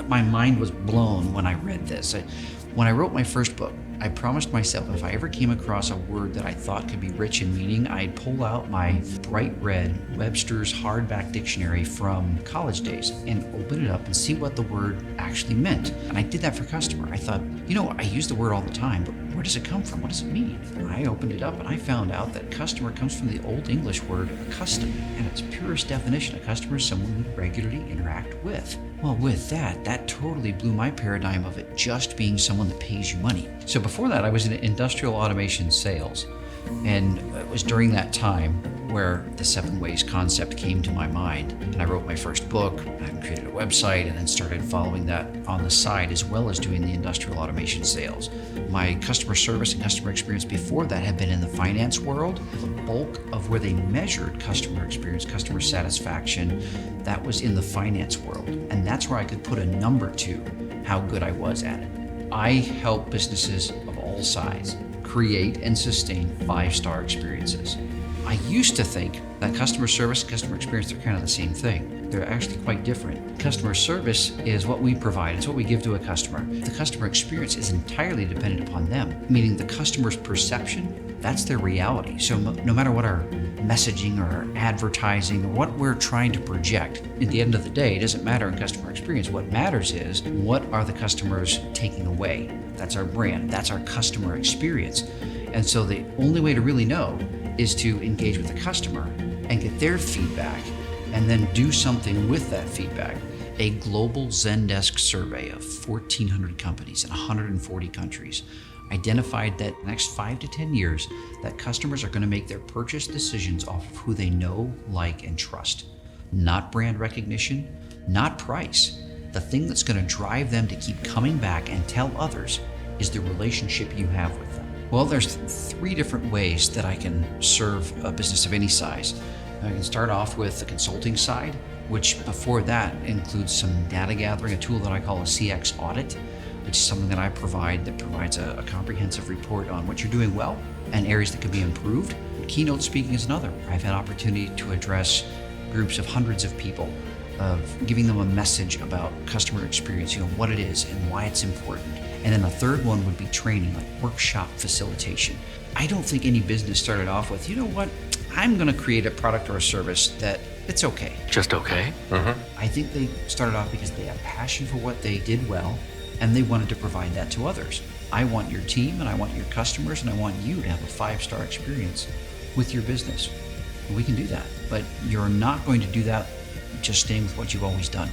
My mind was blown when I read this. When I wrote my first book, I promised myself if I ever came across a word that I thought could be rich in meaning, I'd pull out my bright red Webster's hardback dictionary from college days and open it up and see what the word actually meant. And I did that for customer. I thought, I use the word all the time, but where does it come from? What does it mean? I opened it up and I found out that customer comes from the Old English word custom, and its purest definition, a customer is someone you regularly interact with. Well, with that totally blew my paradigm of it just being someone that pays you money. So before that, I was in industrial automation sales. And it was during that time where the 7 Ways concept came to my mind. And I wrote my first book, and created a website, and then started following that on the side as well as doing the industrial automation sales. My customer service and customer experience before that had been in the finance world. The bulk of where they measured customer experience, customer satisfaction, that was in the finance world. And that's where I could put a number to how good I was at it. I help businesses of all size create and sustain 5-star experiences. I used to think that customer service and customer experience are kind of the same thing. They're actually quite different. Customer service is what we provide. It's what we give to a customer. The customer experience is entirely dependent upon them, meaning the customer's perception, that's their reality. So no matter what our messaging or our advertising or what we're trying to project, at the end of the day, it doesn't matter in customer experience. What matters is what are the customers taking away? That's our brand. That's our customer experience. And so the only way to really know is to engage with the customer and get their feedback and then do something with that feedback. A global Zendesk survey of 1,400 companies in 140 countries identified that in the next 5 to 10 years, that customers are going to make their purchase decisions off of who they know, like, and trust. Not brand recognition, not price. The thing that's going to drive them to keep coming back and tell others is the relationship you have with them. Well, there's 3 different ways that I can serve a business of any size. I can start off with the consulting side, which before that includes some data gathering, a tool that I call a CX audit, which is something that I provide that provides a comprehensive report on what you're doing well and areas that could be improved. Keynote speaking is another. I've had opportunity to address groups of hundreds of people, of giving them a message about customer experience, what it is and why it's important. And then the third one would be training, like workshop facilitation. I don't think any business started off with, I'm going to create a product or a service that it's okay. Just okay? I think they started off because they have passion for what they did well, and they wanted to provide that to others. I want your team, and I want your customers, and I want you to have a 5-star experience with your business. And we can do that, but you're not going to do that just staying with what you've always done.